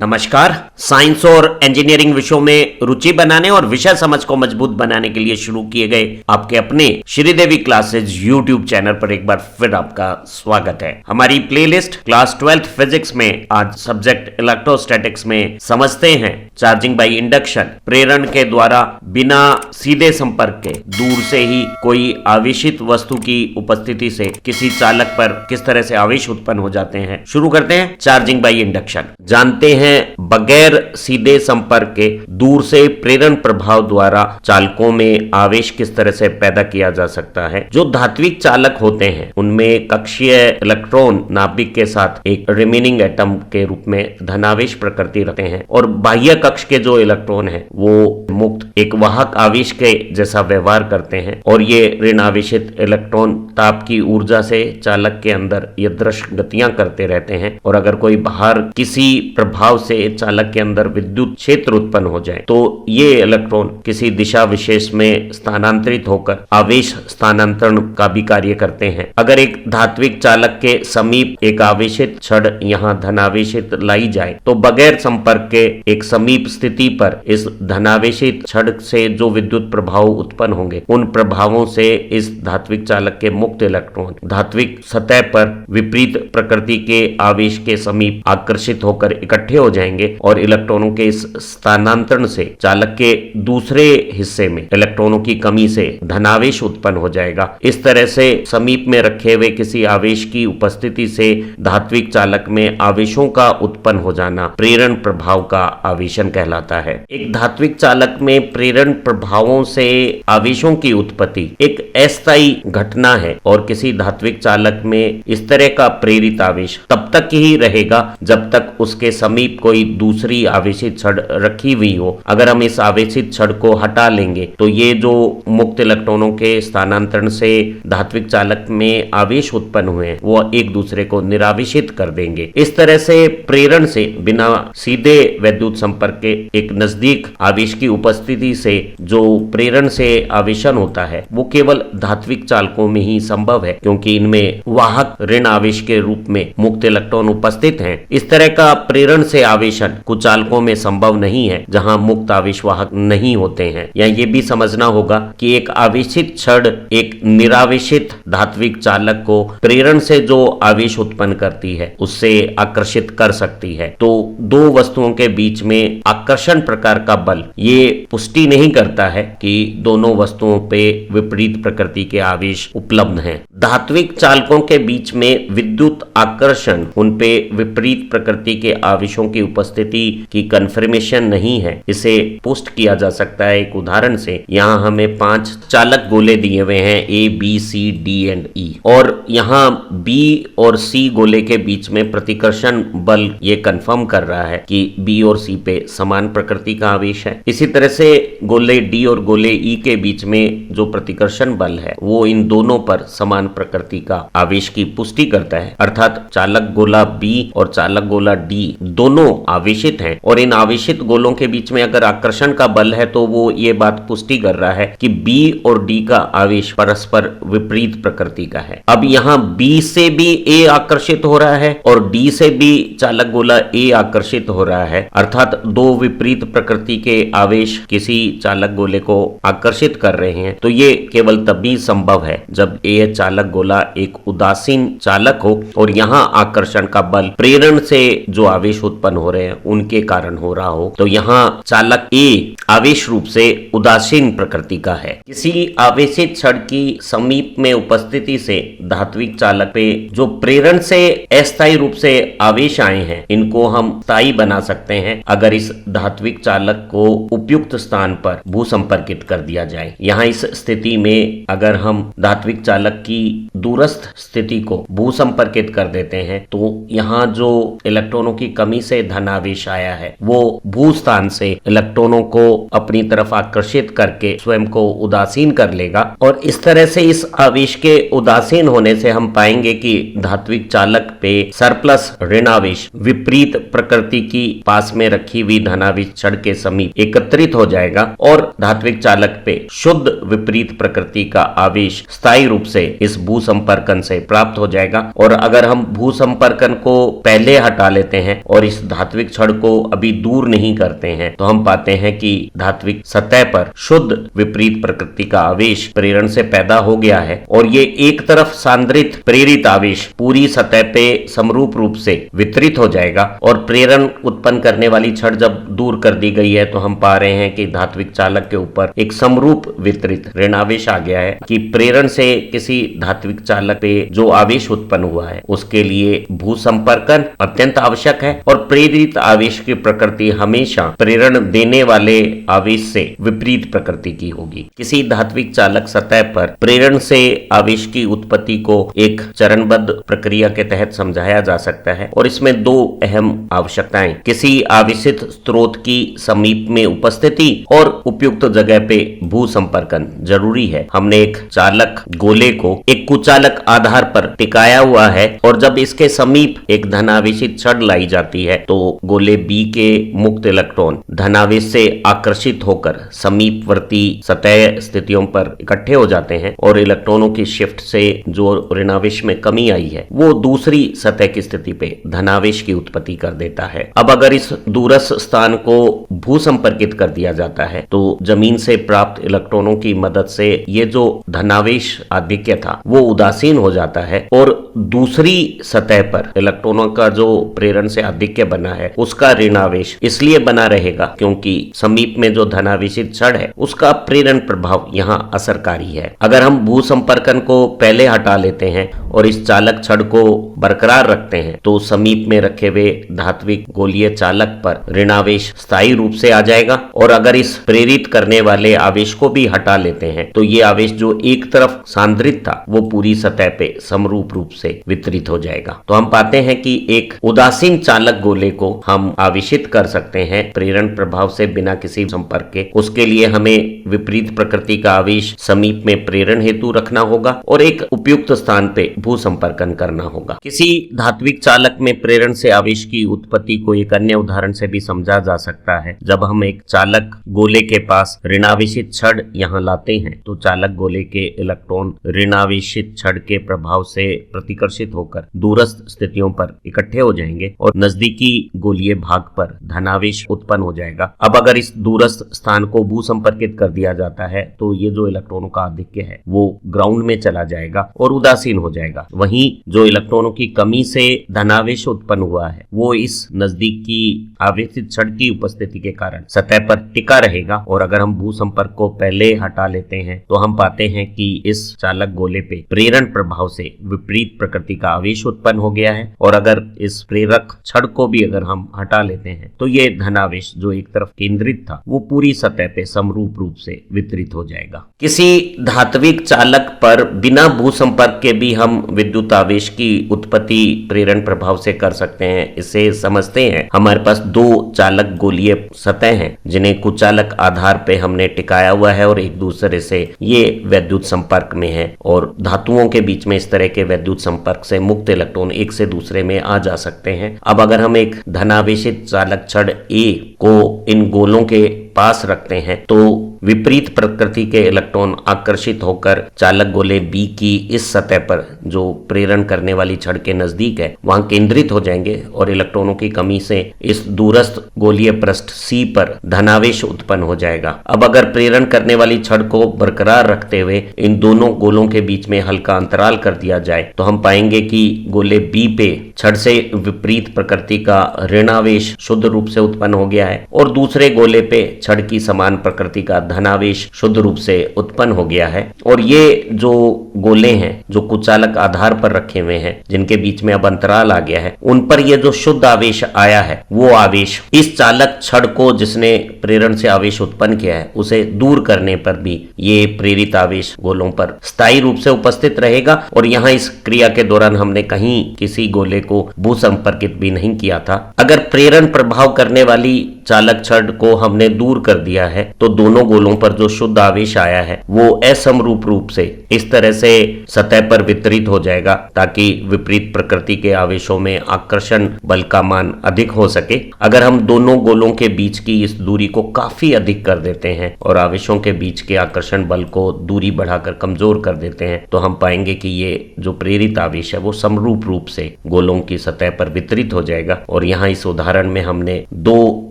नमस्कार। साइंस और इंजीनियरिंग विषयों में रुचि बनाने और विषय समझ को मजबूत बनाने के लिए शुरू किए गए आपके अपने श्रीदेवी क्लासेज यूट्यूब चैनल पर एक बार फिर आपका स्वागत है। हमारी प्लेलिस्ट क्लास 12th फिजिक्स में आज सब्जेक्ट इलेक्ट्रोस्टैटिक्स में समझते हैं चार्जिंग बाय इंडक्शन, प्रेरण के द्वारा बिना सीधे संपर्क के दूर से ही कोई आवेशित वस्तु की उपस्थिति से किसी चालक पर किस तरह से आवेश उत्पन्न हो जाते हैं। शुरू करते हैं चार्जिंग बाय इंडक्शन। जानते हैं बगैर सीधे संपर्क के दूर से प्रेरण प्रभाव द्वारा चालकों में आवेश किस तरह से पैदा किया जा सकता है। जो धात्विक चालक होते हैं उनमें कक्षीय इलेक्ट्रॉन नाभिक के साथ एक रिमेनिंग एटम के रूप में धनावेश प्रकृति रखते हैं और बाह्य कक्ष के जो इलेक्ट्रॉन है वो मुक्त एक वाहक आवेश के जैसा व्यवहार करते हैं और ये ऋण आवेशित इलेक्ट्रॉन ताप की ऊर्जा से चालक के अंदर यदृश गतियां करते रहते हैं और अगर कोई बाहर किसी प्रभाव से चालक के अंदर विद्युत क्षेत्र उत्पन्न हो जाए तो ये इलेक्ट्रॉन किसी दिशा विशेष में स्थानांतरित होकर आवेश स्थानांतरण का भी कार्य करते हैं। अगर एक धात्विक चालक के समीप एक आवेशित छड़ यहाँ धनावेशित लाई जाए तो बगैर संपर्क के एक समीप स्थिति पर इस धनावेशित छड़ से जो विद्युत प्रभाव उत्पन्न होंगे उन प्रभावों से इस धात्विक चालक के मुक्त इलेक्ट्रॉन धात्विक सतह पर विपरीत प्रकृति के आवेश के समीप आकर्षित होकर इकट्ठे हो जाएंगे और इलेक्ट्रॉनों के इस स्थानांतरण से चालक के दूसरे हिस्से में इलेक्ट्रॉनों की कमी से धनावेश उत्पन्न हो जाएगा। इस तरह से समीप में रखे हुए किसी आवेश की उपस्थिति से धात्विक चालक में आवेशों का उत्पन्न हो जाना प्रेरण प्रभाव का आवेशन कहलाता है। एक धात्विक चालक में प्रेरण प्रभावों से आवेशों की उत्पत्ति एक अस्थायी घटना है और किसी धात्विक चालक में इस तरह का प्रेरित आवेश तब तक ही रहेगा जब तक उसके समीप कोई दूसरी आवेशित छड़ रखी हुई हो। अगर हम इस आवेशित छड़ को हटा लेंगे तो ये जो मुक्त इलेक्ट्रॉनों के स्थानांतरण से धात्विक चालक में आवेश उत्पन्न हुए हैं वो एक दूसरे को निरावेशित कर देंगे। इस तरह से प्रेरण से बिना सीधे वैद्युत संपर्क के एक नजदीक आवेश की उपस्थिति से जो प्रेरण से आवेशन होता है वो केवल धात्विक चालकों में ही संभव है क्योंकि इनमें वाहक ऋण आवेश के रूप में मुक्त इलेक्ट्रॉन उपस्थित हैं। इस तरह का प्रेरण से आवेशन कुछ चालकों में संभव नहीं है जहां मुक्त आवेश वाहक नहीं होते हैं। या ये भी समझना होगा कि एक आवेशित छड़ एक निरावेशित धात्विक चालक को प्रेरण से जो आवेश उत्पन्न करती है उससे आकर्षित कर सकती है। तो दो वस्तुओं के बीच में आकर्षण प्रकार का बल ये पुष्टि नहीं करता है कि दोनों वस्तुओं पे विपरीत प्रकृति के आवेश उपलब्ध हैं। धात्विक चालकों के बीच में विद्युत आकर्षण उन पे विपरीत प्रकृति के आवेशों की उपस्थिति की कंफर्मेशन नहीं है। इसे पुष्ट किया जा सकता है एक उदाहरण से। यहाँ हमें 5 चालक गोले दिए हुए हैं A, B, C, D and E और यहाँ B और C गोले के बीच में प्रतिकर्षण बल ये कंफर्म कर रहा है कि B और C पे समान प्रकृति का आवेश है। इसी तरह से गोले D और गोले E के बीच में जो प्रतिकर्षण बल है वो इन दोनों पर समान प्रकृति का आवेश की पुष्टि करता है। अर्थात चालक गोला B और चालक गोला D दोनों आवेशित हैं और इन आवेशित गोलों के बीच में अगर आकर्षण का बल है तो वो ये बात पुष्टि कर रहा है कि B और D का आवेश परस्पर विपरीत प्रकृति का है। अब यहाँ B से भी A आकर्षित हो रहा है और D से भी चालक गोला A आकर्षित हो रहा है। अर्थात दो विपरीत प्रकृति के आवेश किसी चालक गोले को आकर्षित कर रहे हैं तो ये केवल तभी संभव है जब A चालक गोला एक उदासीन चालक हो और यहाँ आकर्षण का बल प्रेरण से जो आवेश उत्पन्न हो रहे हैं उनके कारण हो रहा हो। तो यहाँ चालक A आवेश रूप से उदासीन प्रकृति का है। किसी आवेशित छड़ की समीप में उपस्थिति से धात्विक चालक पे जो प्रेरण से अस्थायी रूप से आवेश आए हैं इनको हम स्थायी बना सकते हैं अगर इस धात्विक चालक को उपयुक्त स्थान पर भू संपर्कित कर दिया जाए। यहाँ इस स्थिति में अगर हम धात्विक चालक की दूरस्थ स्थिति को भू संपर्कित कर देते हैं तो यहाँ जो इलेक्ट्रॉनों की कमी से धनावेश आया है वो भू स्थान से इलेक्ट्रॉनों को अपनी तरफ आकर्षित करके स्वयं को उदासीन कर लेगा और इस तरह से इस आवेश के उदासीन होने से हम पाएंगे कि धात्विक चालक पे सरप्लस ऋणावेश विपरीत प्रकृति की पास में रखी हुई धनावेश छड़ के समीप एकत्रित हो जाएगा और धात्विक चालक पे शुद्ध विपरीत प्रकृति का आवेश स्थायी रूप से इस भू संपर्कन से प्राप्त हो जाएगा। और अगर हम भू संपर्कन को पहले हटा लेते हैं और इस धात्विक छड़ को अभी दूर नहीं करते हैं तो हम पाते हैं कि धात्विक सतह पर शुद्ध विपरीत प्रकृति का आवेश प्रेरण से पैदा हो गया है और ये एक तरफ सांद्रित प्रेरित आवेश पूरी सतह पे समरूप रूप से वितरित हो जाएगा और प्रेरण उत्पन्न करने वाली छड़ जब दूर कर दी गई है तो हम पा रहे हैं कि धात्विक चालक के ऊपर एक समरूप वितरित ऋणावेश आ गया है कि प्रेरण से किसी धात्विक चालक पे जो आवेश उत्पन्न हुआ है उसके लिए भूसंपर्कन अत्यंत आवश्यक है और प्रेरित आवेश की प्रकृति हमेशा प्रेरण देने वाले आवेश से विपरीत प्रकृति की होगी। किसी धात्विक चालक सतह पर प्रेरण से आवेश की उत्पत्ति को एक चरणबद्ध प्रक्रिया के तहत समझाया जा सकता है और इसमें दो अहम आवश्यकताएं किसी आवेशित स्रोत की समीप में उपस्थिति और उपयुक्त जगह पे भू संपर्कन जरूरी है। हमने एक चालक गोले को एक कुचालक आधार पर टिकाया हुआ है और जब इसके समीप एक धनावेशित छड़ लाई जाती है तो गोले बी के मुक्त इलेक्ट्रॉन धनावेश से आकर्षित होकर समीपवर्ती सतह स्थितियों पर इकट्ठे हो जाते हैं और इलेक्ट्रॉनों की शिफ्ट से जो ऋणावेश में कमी आई है वो दूसरी सतह की स्थिति पे धनावेश की उत्पत्ति कर देता है। अब अगर इस दूरस्थ स्थान को भू संपर्कित कर दिया जाता है तो जमीन से प्राप्त इलेक्ट्रॉनों की मदद से ये जो धनावेश आधिक्य था वो उदासीन हो जाता है और दूसरी सतह पर इलेक्ट्रॉनों का जो प्रेरण से आधिक्य बना है उसका ऋणावेश इसलिए बना रहेगा क्योंकि समीप में जो धनावेशित छड़ है उसका प्रेरण प्रभाव यहाँ असरकारी है। अगर हम भू संपर्कन को पहले हटा लेते हैं और इस चालक छड़ को बरकरार रखते हैं तो समीप में रखे हुए धात्विक गोलीय चालक पर ऋणावेश स्थायी रूप से आ जाएगा और अगर इस प्रेरित करने वाले आवेश को भी हटा लेते हैं तो ये आवेश जो एक तरफ सांद्रित था वो पूरी सतह पे समरूप रूप से वितरित हो जाएगा। तो हम पाते हैं कि एक उदासीन चालक गोले को हम आवेशित कर सकते हैं प्रेरण प्रभाव से बिना किसी संपर्क के। उसके लिए हमें विपरीत प्रकृति का आवेश समीप में प्रेरण हेतु रखना होगा और एक उपयुक्त स्थान पे भू संपर्कन करना होगा। किसी धात्विक चालक में प्रेरण से आवेश की उत्पत्ति को एक अन्य उदाहरण से भी समझा जा सकता है। जब हम एक चालक गोले के पास ऋणावेशित छड़ यहाँ लाते हैं तो चालक गोले के इलेक्ट्रॉन ऋणावेशित छड़ के प्रभाव से प्रतिकर्षित होकर दूरस्थ स्थितियों पर इकट्ठे हो जाएंगे और नजदीकी गोलीय भाग पर धनावेश उत्पन्न हो जाएगा। अब अगर इस दूरस्थ स्थान को भू संपर्कित कर दिया जाता है तो ये जो इलेक्ट्रॉनों का आधिक्य है वो ग्राउंड में चला जाएगा और उदासीन हो जाएगा। वहीं जो इलेक्ट्रॉनों की कमी से धनावेश उत्पन्न हुआ है वो इस नजदीकी आवेशित छड़ की उपस्थिति के कारण सतह पर टिका रहेगा और अगर हम भू संपर्क को पहले हटा लेते हैं तो हम पाते हैं कि इस चालक गोले पे प्रेरण प्रभाव से विपरीत प्रकृति का आवेश उत्पन्न हो गया है और अगर इस प्रेरक छड़ को भी अगर हम हटा लेते हैं तो ये धनावेश जो एक तरफ केंद्रित था वो पूरी सतह पे समरूप रूप से वितरित हो जाएगा। किसी धात्विक चालक पर बिना भू संपर्क के भी हम विद्युत आवेश की उत्पत्ति प्रेरण प्रभाव से कर सकते हैं। इसे समझते हैं। हमारे पास दो चालक गोलीय सतह हैं जिन्हें कुचालक आधार पे हमने टिकाया हुआ है और एक दूसरे से ये विद्युत संपर्क में है और धातुओं के बीच में इस तरह के विद्युत संपर्क से मुक्त इलेक्ट्रॉन एक से दूसरे में आ जा सकते हैं। अब अगर हम एक धनावेशित चालक छड़ ए को इन गोलों के पास रखते हैं तो विपरीत प्रकृति के इलेक्ट्रॉन आकर्षित होकर चालक गोले बी की इस सतह पर जो प्रेरण करने वाली छड़ के नजदीक है वहां केंद्रित हो जाएंगे और इलेक्ट्रॉनों की कमी से इस दूरस्थ गोलीय पृष्ठ सी पर धनावेश उत्पन्न हो जाएगा। अब अगर प्रेरण करने वाली छड़ को बरकरार रखते हुए इन दोनों गोलों के बीच में हल्का अंतराल कर दिया जाए तो हम पाएंगे कि गोले बी पे छड़ से विपरीत प्रकृति का ऋणावेश शुद्ध रूप से उत्पन्न हो गया है और दूसरे गोले पे छड़ की समान प्रकृति का धनावेश शुद्ध रूप से उत्पन्न हो गया है। और ये जो गोले हैं जो कुचालक आधार पर रखे हुए हैं जिनके बीच में अब अंतराल आ गया है उन पर ये जो शुद्ध आवेश आया है वो आवेश इस चालक छड़ को जिसने प्रेरण से आवेश उत्पन्न किया है उसे दूर करने पर भी ये प्रेरित आवेश गोलों पर स्थायी रूप से उपस्थित रहेगा। और यहाँ इस क्रिया के दौरान हमने कहीं किसी गोले को भू संपर्कित भी नहीं किया था। अगर प्रेरण प्रभाव करने वाली चालक छड़ को हमने दूर कर दिया है तो दोनों गोलों पर जो शुद्ध आवेश आया है वो असमरूप रूप से इस तरह से सतह पर वितरित हो जाएगा ताकि विपरीत प्रकृति के आवेशों में आकर्षण बल का मान अधिक हो सके। अगर हम दोनों गोलों के बीच की इस दूरी को काफी अधिक कर देते हैं और आवेशों के बीच के आकर्षण बल को दूरी बढ़ाकर कमजोर कर देते हैं तो हम पाएंगे कि ये जो प्रेरित आवेश है वो समरूप रूप से गोलों की सतह पर वितरित हो जाएगा। और यहाँ इस उदाहरण में हमने दो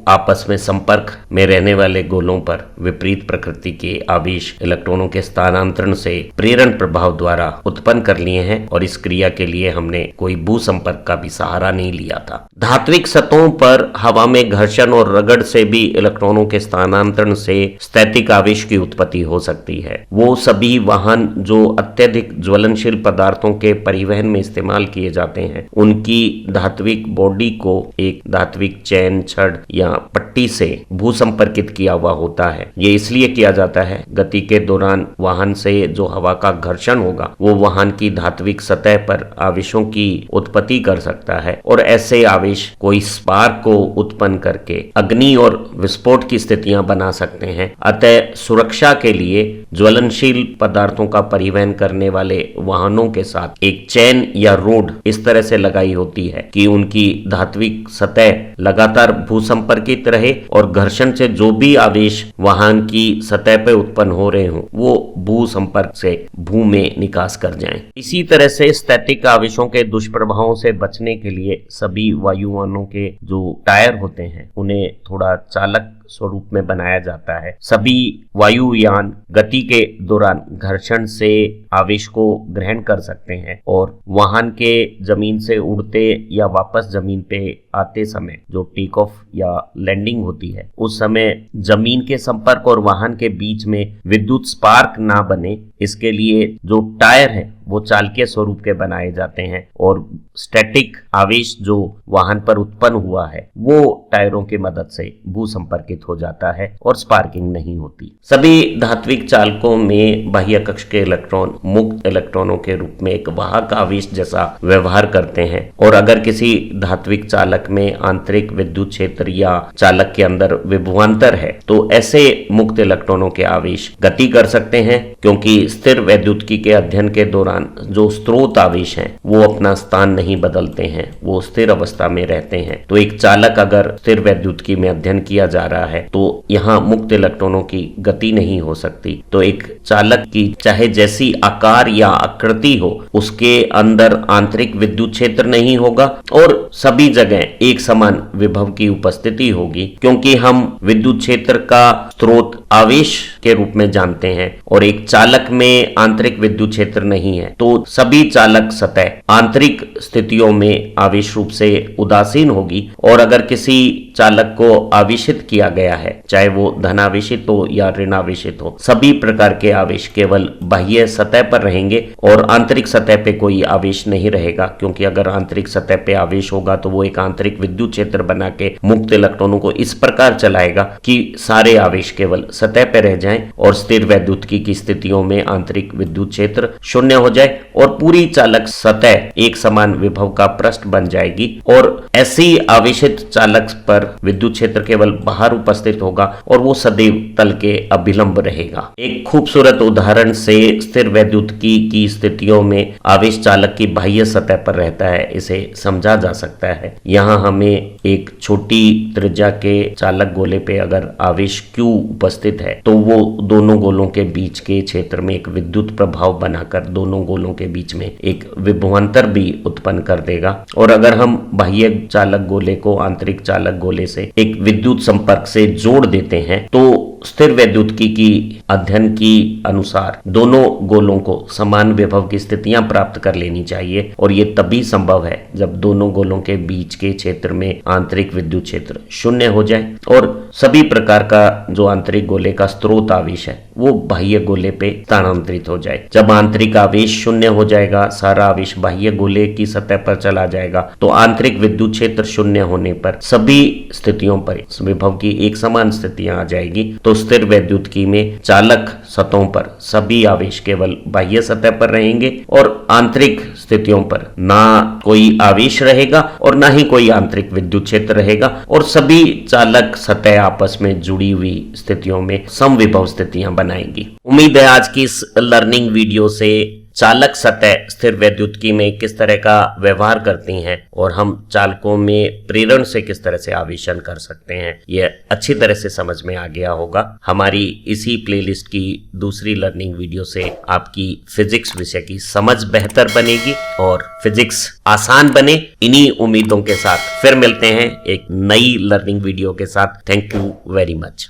आपस में संपर्क में रहने वाले गोलों पर विपरीत प्रकृति के आवेश इलेक्ट्रॉनों के स्थानांतरण से प्रेरण प्रभाव द्वारा उत्पन्न कर लिए हैं और इस क्रिया के लिए हमने कोई भू संपर्क का भी सहारा नहीं लिया था। धात्विक सतहों पर हवा में घर्षण और रगड़ से भी इलेक्ट्रॉनों के स्थानांतरण से स्थैतिक आवेश की उत्पत्ति हो सकती है। वो सभी वाहन जो अत्यधिक ज्वलनशील पदार्थों के परिवहन में इस्तेमाल किए जाते हैं उनकी धात्विक बॉडी को एक धात्विक चैन, छड़ या पट्टी से भू संपर्कित किया हुआ होता है। ये इसलिए किया जाता है गति के दौरान वाहन से जो हवा का घर्षण होगा वो वाहन की धात्विक सतह पर आवेशों की उत्पत्ति कर सकता है और ऐसे आवेश कोई स्पार्क को उत्पन्न करके अग्नि और विस्फोट की स्थितियां बना सकते हैं। अतः सुरक्षा के लिए ज्वलनशील पदार्थों का परिवहन करने वाले वाहनों के साथ एक चैन या रोड इस तरह से लगाई होती है कि उनकी धात्विक सतह लगातार भू संपर्कित रहे और घर्षण से जो भी आवेश वाहन की सतह पर उत्पन्न हो रहे हों वो भू संपर्क से भू में निकास कर जाएं। इसी तरह से स्थैतिक आवेशों के दुष्प्रभावों से बचने के लिए सभी वायुयानों के जो टायर होते हैं उन्हें थोड़ा चालक स्वरूप में बनाया जाता है। सभी वायुयान गति के दौरान घर्षण से आवेश को ग्रहण कर सकते हैं और वाहन के जमीन से उड़ते या वापस जमीन पे आते समय जो टेक ऑफ या लैंडिंग होती है उस समय जमीन के संपर्क और वाहन के बीच में विद्युत स्पार्क ना बने इसके लिए जो टायर है वो चालकीय स्वरूप के बनाए जाते हैं और स्टैटिक आवेश जो वाहन पर उत्पन्न हुआ है वो टायरों की मदद से भू संपर्कित हो जाता है और स्पार्किंग नहीं होती। सभी धात्विक चालकों में बाह्य कक्ष के इलेक्ट्रॉन मुक्त इलेक्ट्रॉनों के रूप में एक वाहक आवेश जैसा व्यवहार करते हैं और अगर किसी धात्विक चालक में आंतरिक विद्युत क्षेत्र या चालक के अंदर विभवांतर है तो ऐसे मुक्त इलेक्ट्रॉनों के आवेश गति कर सकते हैं क्योंकि स्थिर वैद्युतिकी के अध्ययन के दौरान जो स्रोत आवेश हैं वो अपना स्थान नहीं बदलते हैं, वो स्थिर अवस्था में रहते हैं। तो एक चालक अगर स्थिर वैद्युतिकी में अध्ययन किया जा रहा है तो यहाँ मुक्त इलेक्ट्रॉनों की गति नहीं हो सकती। तो एक चालक की चाहे जैसी आकार या आकृति हो उसके अंदर आंतरिक विद्युत क्षेत्र नहीं होगा और सभी जगह एक समान विभव की उपस्थिति होगी क्योंकि हम विद्युत क्षेत्र का स्रोत आवेश के रूप में जानते हैं और एक चालक में आंतरिक विद्युत क्षेत्र नहीं है तो सभी चालक सतह आंतरिक स्थितियों में आवेश रूप से उदासीन होगी और अगर किसी चालक को आवेशित किया गया है चाहे वो धनावेशित हो या ऋणावेशित हो सभी प्रकार के आवेश केवल बाह्य सतह पर रहेंगे और आंतरिक सतह पे कोई आवेश नहीं रहेगा क्योंकि अगर आंतरिक सतह पे आवेश होगा तो वो एक आंतरिक विद्युत क्षेत्र बना के मुक्त इलेक्ट्रॉनों को इस प्रकार चलाएगा कि सारे आवेश केवल सतह पे रह जाएं और स्थिर वैद्युतिकी की स्थितियों में आंतरिक विद्युत क्षेत्र शून्य हो जाए और पूरी चालक सतह एक समान विभव का पृष्ठ बन जाएगी और ऐसी आवेशित चालक पर विद्युत क्षेत्र केवल बाहर उपस्थित होगा और वो सदैव तल के अभिलंब रहेगा। एक खूबसूरत उदाहरण से स्थिर वैद्युतिकी की स्थितियों में आवेश चालक की बाह्य सतह पर रहता है इसे समझा जा सकता है। यहाँ हमें एक छोटी त्रिज्या के चालक गोले पे अगर आवेश Q उपस्थित है तो वो दोनों गोलों के बीच के क्षेत्र में एक विद्युत प्रभाव बनाकर दोनों गोलों के बीच में एक विभवांतर भी उत्पन्न कर देगा और अगर हम बाह्य चालक गोले को आंतरिक चालक गोले से एक विद्युत संपर्क से जोड़ देते हैं तो स्थिर वैद्युतिकी की अध्ययन की अनुसार दोनों गोलों को समान विभव की स्थितियां प्राप्त कर लेनी चाहिए और ये तभी संभव है जब दोनों गोलों के बीच के क्षेत्र में आंतरिक विद्युत क्षेत्र शून्य हो जाए और सभी प्रकार का जो आंतरिक गोले का स्रोत आवेश है वो बाह्य गोले पे स्थानांतरित हो जाए। जब आंतरिक आवेश शून्य हो जाएगा सारा आवेश बाह्य गोले की सतह पर चला जाएगा तो आंतरिक विद्युत क्षेत्र शून्य होने पर सभी स्थितियों पर विभव की एक समान स्थितियां आ जाएगी तो तो स्थिर वैद्युतिकी में चालक सतहों पर सभी आवेश केवल बाह्य सतह पर रहेंगे और आंतरिक स्थितियों पर ना कोई आवेश रहेगा और ना ही कोई आंतरिक विद्युत क्षेत्र रहेगा और सभी चालक सतह आपस में जुड़ी हुई स्थितियों में समविभव स्थितियां बनाएंगी। उम्मीद है आज की इस लर्निंग वीडियो से चालक सतह स्थिर वैद्युतिकी में किस तरह का व्यवहार करती हैं और हम चालकों में प्रेरण से किस तरह से आवेशन कर सकते हैं, यह अच्छी तरह से समझ में आ गया होगा। हमारी इसी प्लेलिस्ट की दूसरी लर्निंग वीडियो से आपकी फिजिक्स विषय की समझ बेहतर बनेगी और फिजिक्स आसान बने। इन्हीं उम्मीदों के साथ फिर मिलते हैं एक नई लर्निंग वीडियो के साथ। Thank you very much.